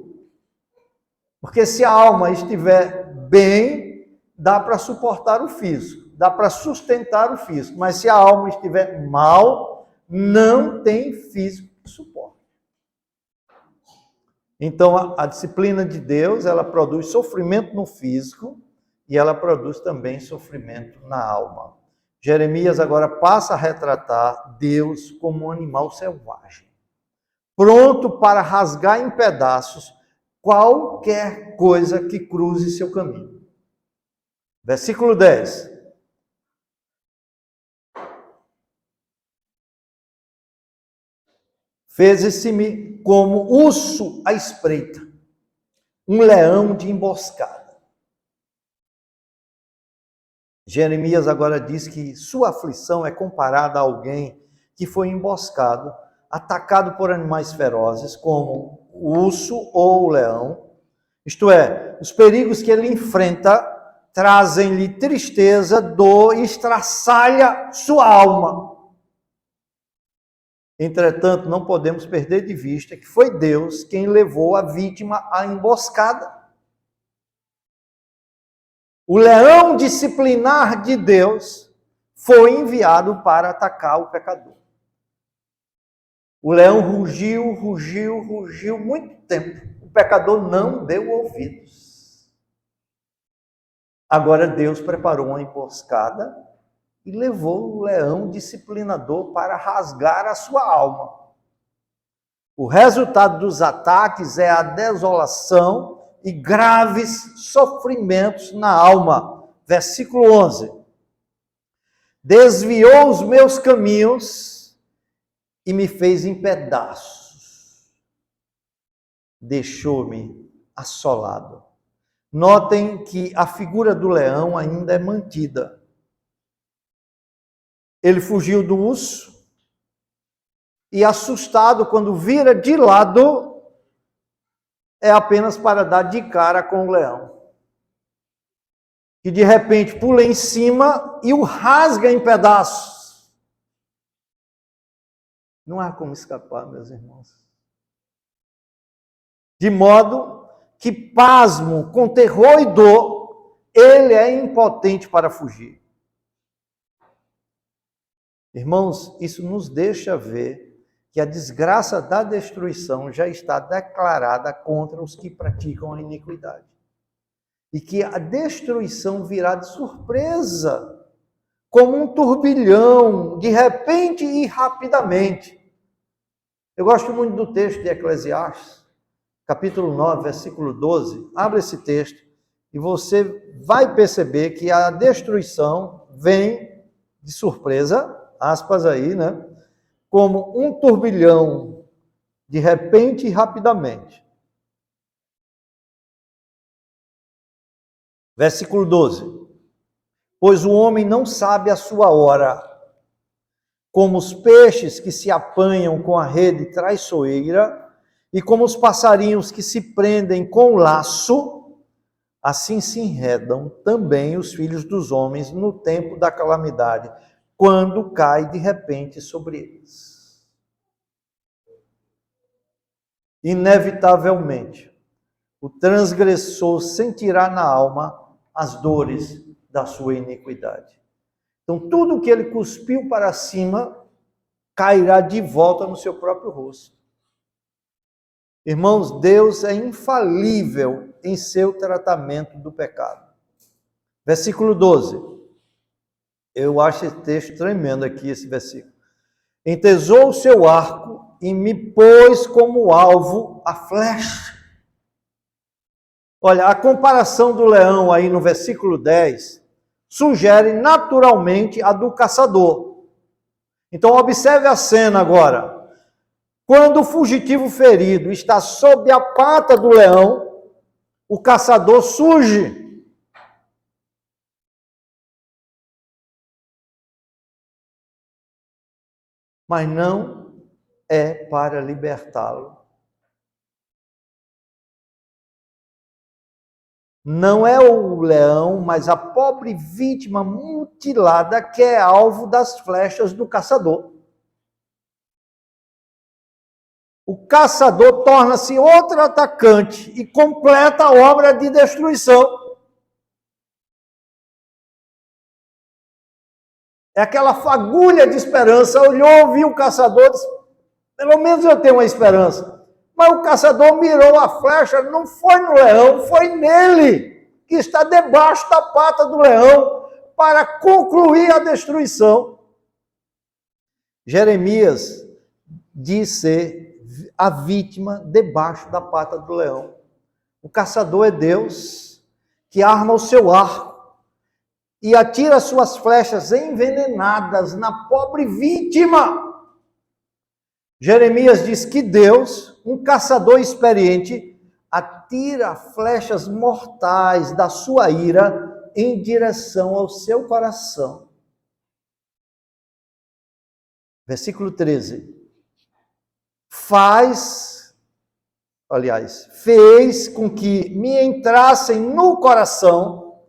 porque se a alma estiver bem, dá para suportar o físico, dá para sustentar o físico, mas se a alma estiver mal, não tem físico que suporte. Então, a disciplina de Deus, ela produz sofrimento no físico e ela produz também sofrimento na alma. Jeremias agora passa a retratar Deus como um animal selvagem, pronto para rasgar em pedaços qualquer coisa que cruze seu caminho. Versículo 10. Fez-se-me como urso à espreita, um leão de emboscada. Jeremias agora diz que sua aflição é comparada a alguém que foi emboscado, atacado por animais ferozes, como o urso ou o leão. Isto é, os perigos que ele enfrenta trazem-lhe tristeza, dor e estraçalha sua alma. Entretanto, não podemos perder de vista que foi Deus quem levou a vítima à emboscada. O leão disciplinar de Deus foi enviado para atacar o pecador. O leão rugiu muito tempo. O pecador não deu ouvidos. Agora Deus preparou uma emboscada e levou o leão disciplinador para rasgar a sua alma. O resultado dos ataques é a desolação e graves sofrimentos na alma. Versículo 11. Desviou os meus caminhos e me fez em pedaços. Deixou-me assolado. Notem que a figura do leão ainda é mantida. Ele fugiu do urso e, assustado quando vira de lado, é apenas para dar de cara com o leão, que de repente pula em cima e o rasga em pedaços. Não há como escapar, meus irmãos. De modo que, pasmo, com terror e dor, ele é impotente para fugir. Irmãos, isso nos deixa ver que a desgraça da destruição já está declarada contra os que praticam a iniquidade. E que a destruição virá de surpresa, como um turbilhão, de repente e rapidamente. Eu gosto muito do texto de Eclesiastes, capítulo 9, versículo 12. Abre esse texto e você vai perceber que a destruição vem de surpresa, aspas aí, né? Como um turbilhão, de repente e rapidamente. Versículo 12. Pois o homem não sabe a sua hora, como os peixes que se apanham com a rede traiçoeira, e como os passarinhos que se prendem com laço, assim se enredam também os filhos dos homens no tempo da calamidade, quando cai de repente sobre eles. Inevitavelmente, o transgressor sentirá na alma as dores da sua iniquidade. Então, tudo que ele cuspiu para cima cairá de volta no seu próprio rosto. Irmãos, Deus é infalível em seu tratamento do pecado. Versículo 12. Eu acho esse texto tremendo aqui, esse versículo. Entesou o seu arco e me pôs como alvo a flecha. Olha, a comparação do leão aí no versículo 10 sugere naturalmente a do caçador. Então, observe a cena agora. Quando o fugitivo ferido está sob a pata do leão, o caçador surge. Mas não é para libertá-lo. Não é o leão, mas a pobre vítima mutilada que é alvo das flechas do caçador. O caçador torna-se outro atacante e completa a obra de destruição. É aquela fagulha de esperança. Olhou, viu o caçador, disse, pelo menos eu tenho uma esperança. Mas o caçador mirou a flecha, não foi no leão, foi nele, que está debaixo da pata do leão, para concluir a destruição. Jeremias diz ser a vítima debaixo da pata do leão. O caçador é Deus, que arma o seu arco e atira suas flechas envenenadas na pobre vítima. Jeremias diz que Deus, um caçador experiente, atira flechas mortais da sua ira em direção ao seu coração. Versículo 13. Fez com que me entrassem no coração,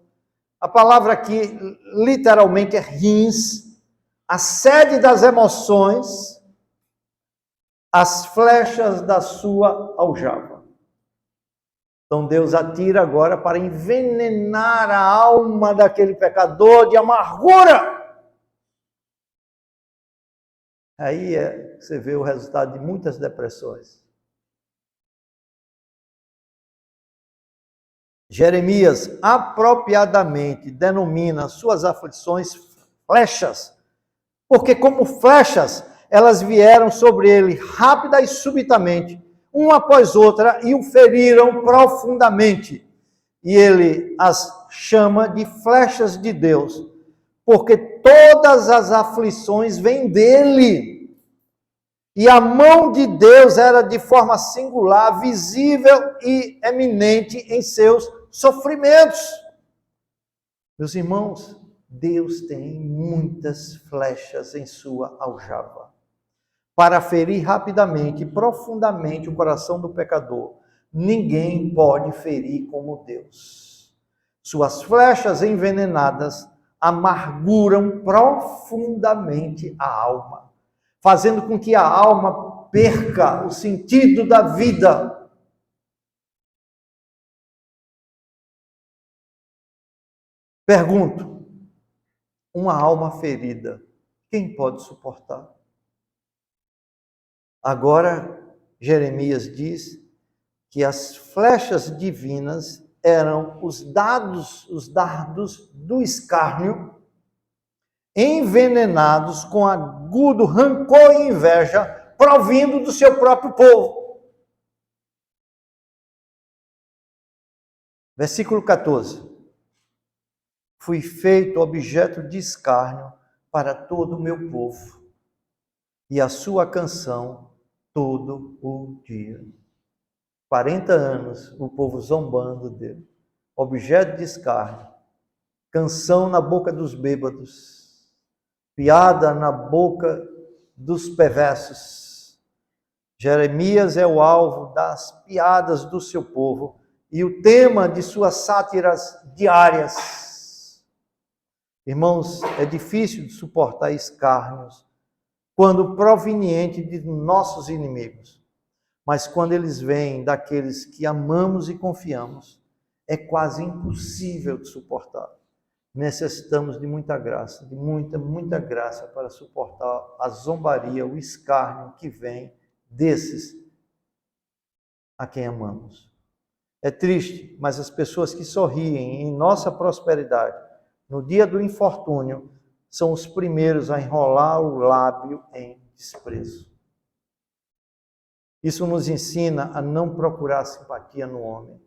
a palavra aqui literalmente é rins, a sede das emoções, as flechas da sua aljava. Então Deus atira agora para envenenar a alma daquele pecador de amargura. Aí você vê o resultado de muitas depressões. Jeremias apropriadamente denomina suas aflições flechas, porque como flechas, elas vieram sobre ele rápida e subitamente, uma após outra, e o feriram profundamente. E ele as chama de flechas de Deus, porque todas as aflições vêm dele. E a mão de Deus era de forma singular, visível e eminente em seus sofrimentos. Meus irmãos, Deus tem muitas flechas em sua aljava para ferir rapidamente e profundamente o coração do pecador. Ninguém pode ferir como Deus. Suas flechas envenenadas amarguram profundamente a alma, fazendo com que a alma perca o sentido da vida. Pergunto, uma alma ferida, quem pode suportar? Agora, Jeremias diz que as flechas divinas eram os dardos do escárnio, envenenados com agudo rancor e inveja, provindo do seu próprio povo. Versículo 14. Fui feito objeto de escárnio para todo o meu povo, e a sua canção todo o dia. 40 anos o povo zombando dele, objeto de escárnio, canção na boca dos bêbados, piada na boca dos perversos. Jeremias é o alvo das piadas do seu povo e o tema de suas sátiras diárias. Irmãos, é difícil de suportar escárnios quando proveniente de nossos inimigos. Mas quando eles vêm daqueles que amamos e confiamos, é quase impossível de suportar. Necessitamos de muita graça, de muita graça para suportar a zombaria, o escárnio que vem desses a quem amamos. É triste, mas as pessoas que sorriem em nossa prosperidade, no dia do infortúnio, são os primeiros a enrolar o lábio em desprezo. Isso nos ensina a não procurar simpatia no homem,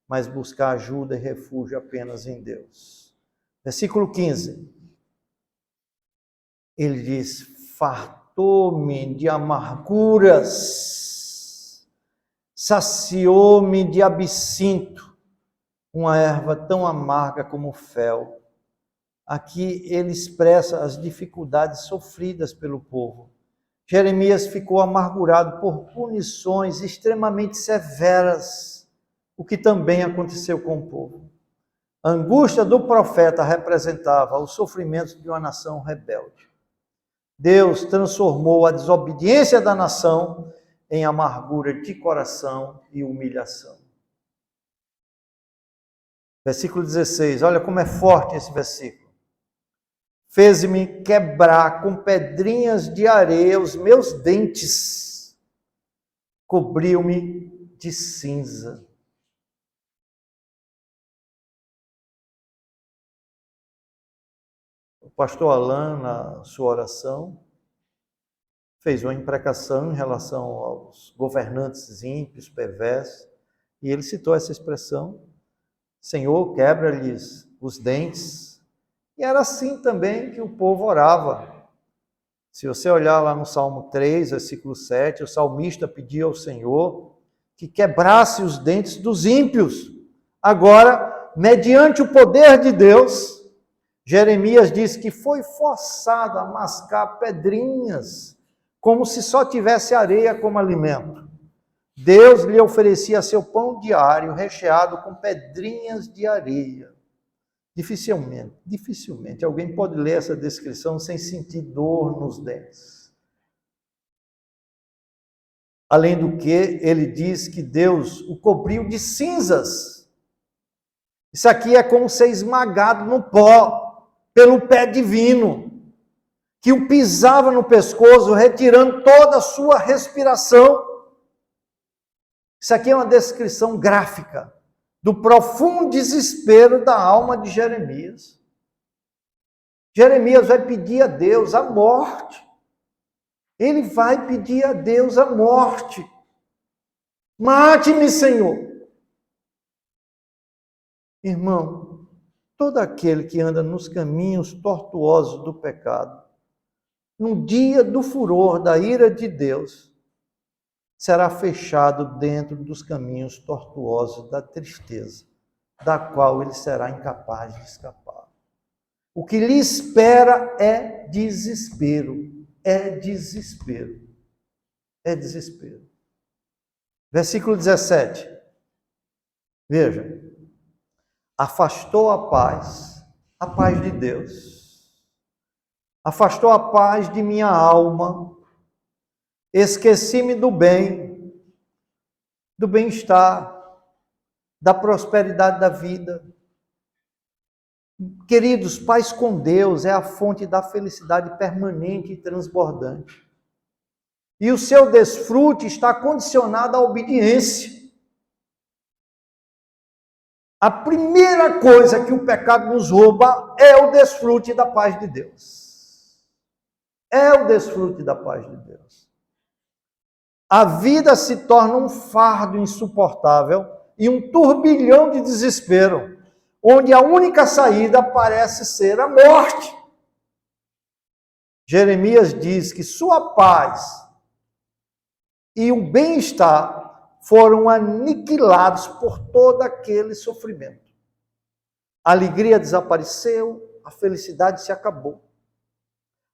mas buscar ajuda e refúgio apenas em Deus. Versículo 15. Ele diz: fartou-me de amarguras, saciou-me de absinto, uma erva tão amarga como o fel. Aqui ele expressa as dificuldades sofridas pelo povo. Jeremias ficou amargurado por punições extremamente severas, o que também aconteceu com o povo. A angústia do profeta representava os sofrimentos de uma nação rebelde. Deus transformou a desobediência da nação em amargura de coração e humilhação. Versículo 16, olha como é forte esse versículo. Fez-me quebrar com pedrinhas de areia os meus dentes, cobriu-me de cinza. O pastor Alain, na sua oração, fez uma imprecação em relação aos governantes ímpios, perversos, e ele citou essa expressão: Senhor, quebra-lhes os dentes. E era assim também que o povo orava. Se você olhar lá no Salmo 3, versículo 7, o salmista pedia ao Senhor que quebrasse os dentes dos ímpios. Agora, mediante o poder de Deus, Jeremias diz que foi forçado a mascar pedrinhas, como se só tivesse areia como alimento. Deus lhe oferecia seu pão diário, recheado com pedrinhas de areia. Dificilmente alguém pode ler essa descrição sem sentir dor nos dentes. Além do que, ele diz que Deus o cobriu de cinzas. Isso aqui é como ser esmagado no pó pelo pé divino, que o pisava no pescoço, retirando toda a sua respiração. Isso aqui é uma descrição gráfica do profundo desespero da alma de Jeremias. Jeremias vai pedir a Deus a morte. Ele vai pedir a Deus a morte. Mate-me, Senhor. Irmão, todo aquele que anda nos caminhos tortuosos do pecado, no dia do furor da ira de Deus, será fechado dentro dos caminhos tortuosos da tristeza, da qual ele será incapaz de escapar. O que lhe espera é desespero, é desespero, é desespero. Versículo 17. Veja. Afastou a paz de Deus. Afastou a paz de minha alma. Esqueci-me do bem-estar, da prosperidade da vida. Queridos, paz com Deus é a fonte da felicidade permanente e transbordante. E o seu desfrute está condicionado à obediência. A primeira coisa que o pecado nos rouba é o desfrute da paz de Deus. É o desfrute da paz de Deus. A vida se torna um fardo insuportável e um turbilhão de desespero, onde a única saída parece ser a morte. Jeremias diz que sua paz e o bem-estar foram aniquilados por todo aquele sofrimento. A alegria desapareceu, a felicidade se acabou.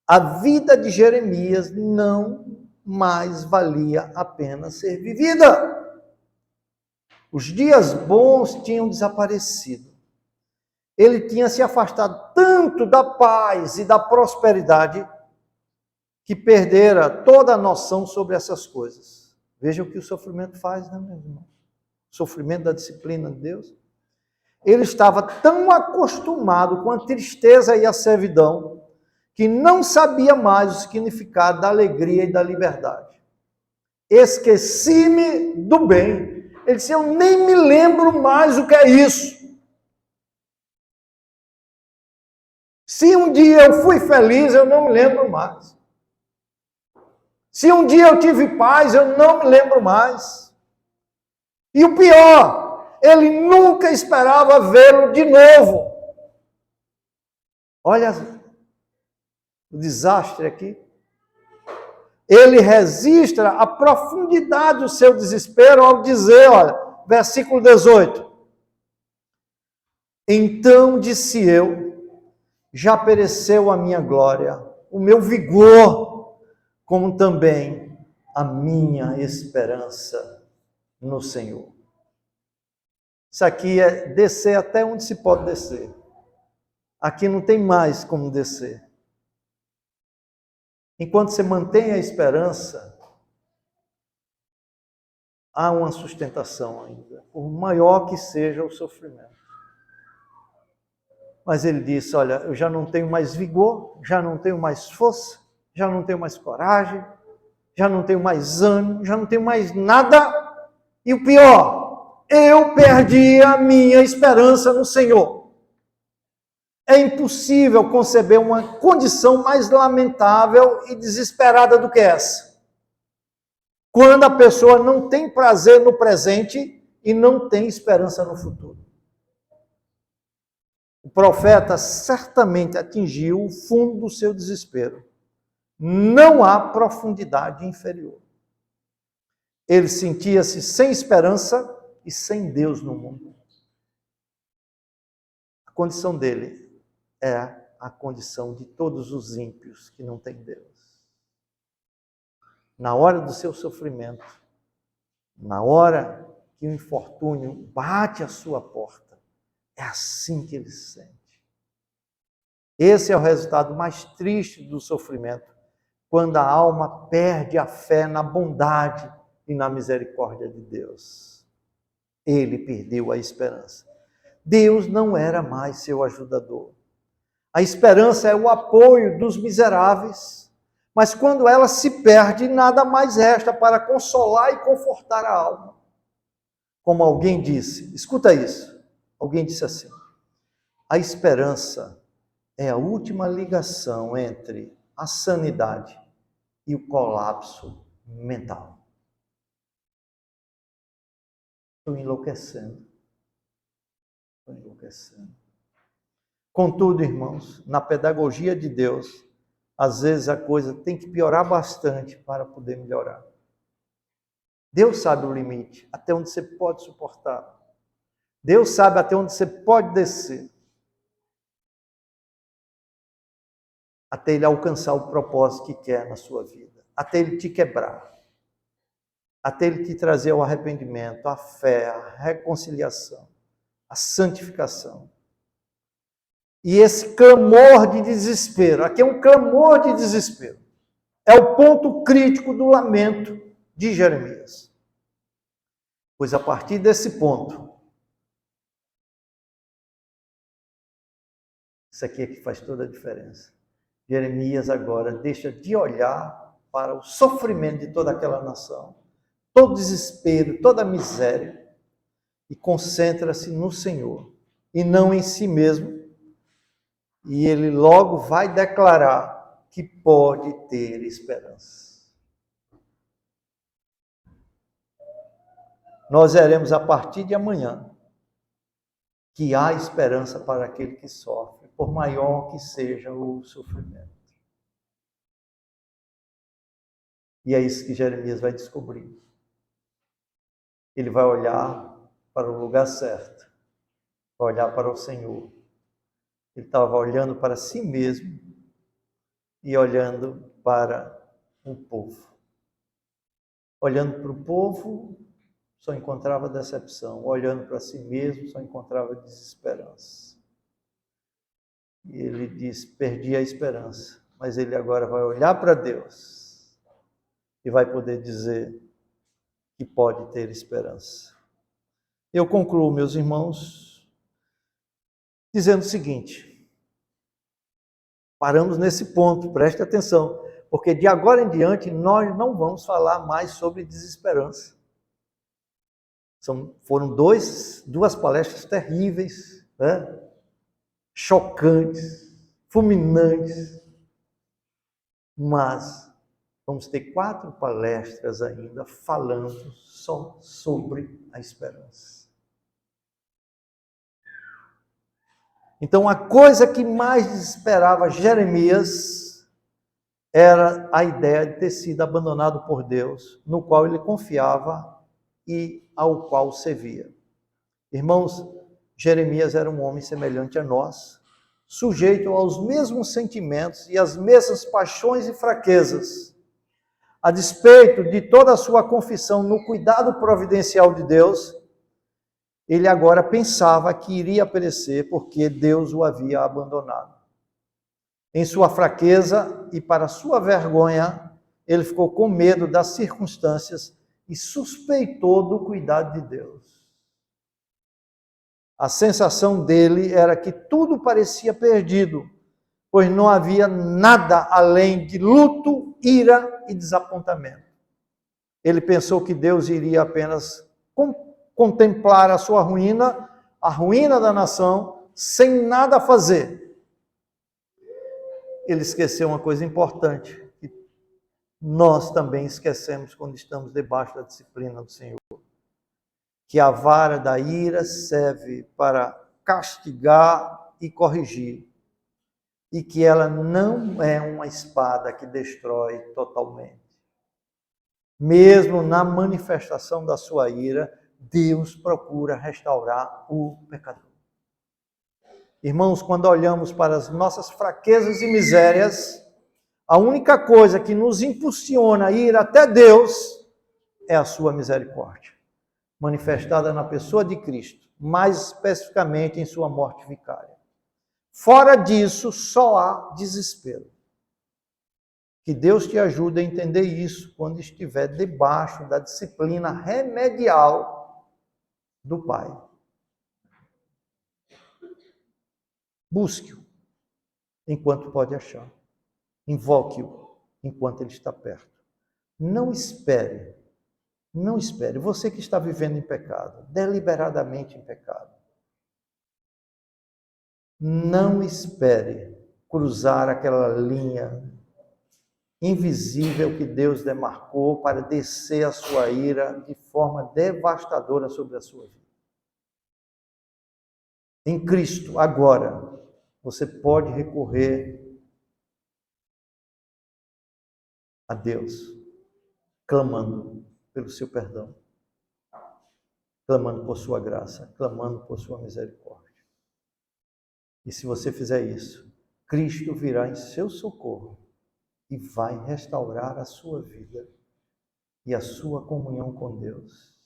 A vida de Jeremias não mais valia a pena ser vivida. Os dias bons tinham desaparecido. Ele tinha se afastado tanto da paz e da prosperidade que perdera toda a noção sobre essas coisas. Veja o que o sofrimento faz, né, meu irmão? O sofrimento da disciplina de Deus. Ele estava tão acostumado com a tristeza e a servidão que não sabia mais o significado da alegria e da liberdade. Esqueci-me do bem. Ele disse, eu nem me lembro mais o que é isso. Se um dia eu fui feliz, eu não me lembro mais. Se um dia eu tive paz, eu não me lembro mais. E o pior, ele nunca esperava vê-lo de novo. Olha o desastre aqui. Ele registra a profundidade do seu desespero ao dizer, olha, versículo 18. Então disse eu, já pereceu a minha glória, o meu vigor, como também a minha esperança no Senhor. Isso aqui é descer até onde se pode descer. Aqui não tem mais como descer. Enquanto você mantém a esperança, há uma sustentação ainda, por maior que seja o sofrimento. Mas ele disse, olha, eu já não tenho mais vigor, já não tenho mais força, já não tenho mais coragem, já não tenho mais ânimo, já não tenho mais nada. E o pior, eu perdi a minha esperança no Senhor. É impossível conceber uma condição mais lamentável e desesperada do que essa. Quando a pessoa não tem prazer no presente e não tem esperança no futuro. O profeta certamente atingiu o fundo do seu desespero. Não há profundidade inferior. Ele sentia-se sem esperança e sem Deus no mundo. A condição dele é a condição de todos os ímpios que não têm Deus. Na hora do seu sofrimento, na hora que o infortúnio bate à sua porta, é assim que ele se sente. Esse é o resultado mais triste do sofrimento, quando a alma perde a fé na bondade e na misericórdia de Deus. Ele perdeu a esperança. Deus não era mais seu ajudador. A esperança é o apoio dos miseráveis, mas quando ela se perde, nada mais resta para consolar e confortar a alma. Como alguém disse, escuta isso, alguém disse assim, a esperança é a última ligação entre a sanidade e o colapso mental. Estou enlouquecendo. Estou enlouquecendo. Contudo, irmãos, na pedagogia de Deus, às vezes a coisa tem que piorar bastante para poder melhorar. Deus sabe o limite, até onde você pode suportar. Deus sabe até onde você pode descer. Até Ele alcançar o propósito que quer na sua vida. Até Ele te quebrar. Até Ele te trazer o arrependimento, a fé, a reconciliação, a santificação. E esse clamor de desespero, aqui é um clamor de desespero, é o ponto crítico do lamento de Jeremias. Pois a partir desse ponto, isso aqui é que faz toda a diferença. Jeremias agora deixa de olhar para o sofrimento de toda aquela nação, todo o desespero, toda a miséria, e concentra-se no Senhor, e não em si mesmo. E ele logo vai declarar que pode ter esperança. Nós veremos a partir de amanhã que há esperança para aquele que sofre, por maior que seja o sofrimento. E é isso que Jeremias vai descobrir. Ele vai olhar para o lugar certo, vai olhar para o Senhor. Ele estava olhando para si mesmo e olhando para o povo. Olhando para o povo, só encontrava decepção. Olhando para si mesmo, só encontrava desesperança. E ele diz, perdi a esperança. Mas ele agora vai olhar para Deus e vai poder dizer que pode ter esperança. Eu concluo, meus irmãos, dizendo o seguinte: paramos nesse ponto, preste atenção, porque de agora em diante nós não vamos falar mais sobre desesperança. Foram duas palestras terríveis, né? Chocantes, fulminantes, mas vamos ter 4 palestras ainda falando só sobre a esperança. Então, a coisa que mais desesperava Jeremias era a ideia de ter sido abandonado por Deus, no qual ele confiava e ao qual servia. Irmãos, Jeremias era um homem semelhante a nós, sujeito aos mesmos sentimentos e às mesmas paixões e fraquezas. A despeito de toda a sua confissão no cuidado providencial de Deus, ele agora pensava que iria perecer porque Deus o havia abandonado. Em sua fraqueza e para sua vergonha, ele ficou com medo das circunstâncias e suspeitou do cuidado de Deus. A sensação dele era que tudo parecia perdido, pois não havia nada além de luto, ira e desapontamento. Ele pensou que Deus iria apenas contemplar a sua ruína, a ruína da nação, sem nada fazer. Ele esqueceu uma coisa importante, que nós também esquecemos quando estamos debaixo da disciplina do Senhor. Que a vara da ira serve para castigar e corrigir, e que ela não é uma espada que destrói totalmente. Mesmo na manifestação da sua ira, Deus procura restaurar o pecador. Irmãos, quando olhamos para as nossas fraquezas e misérias, a única coisa que nos impulsiona a ir até Deus é a sua misericórdia, manifestada na pessoa de Cristo, mais especificamente em sua morte vicária. Fora disso, só há desespero. Que Deus te ajude a entender isso quando estiver debaixo da disciplina remedial do Pai. Busque-o enquanto pode achar. Invoque-o enquanto ele está perto. Não espere. Não espere. Você que está vivendo em pecado, deliberadamente em pecado. Não espere cruzar aquela linha invisível que Deus demarcou para descer a sua ira de forma devastadora sobre a sua vida. Em Cristo, agora, você pode recorrer a Deus, clamando pelo seu perdão, clamando por sua graça, clamando por sua misericórdia. E se você fizer isso, Cristo virá em seu socorro e vai restaurar a sua vida e a sua comunhão com Deus.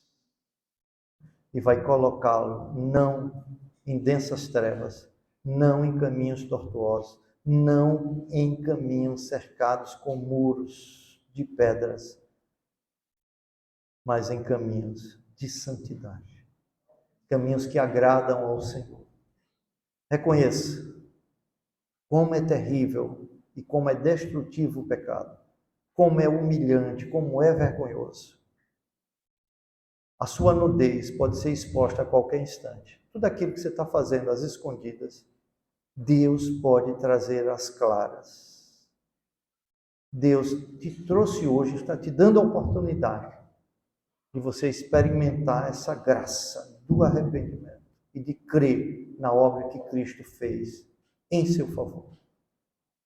E vai colocá-lo não em densas trevas, não em caminhos tortuosos, não em caminhos cercados com muros de pedras, mas em caminhos de santidade, caminhos que agradam ao Senhor. Reconheça como é terrível e como é destrutivo o pecado, como é humilhante, como é vergonhoso. A sua nudez pode ser exposta a qualquer instante. Tudo aquilo que você está fazendo às escondidas, Deus pode trazer às claras. Deus te trouxe hoje, está te dando a oportunidade de você experimentar essa graça do arrependimento e de crer na obra que Cristo fez em seu favor.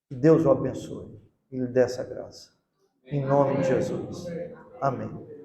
Que Deus o abençoe e lhe dê essa graça. Em nome de Jesus. Amém.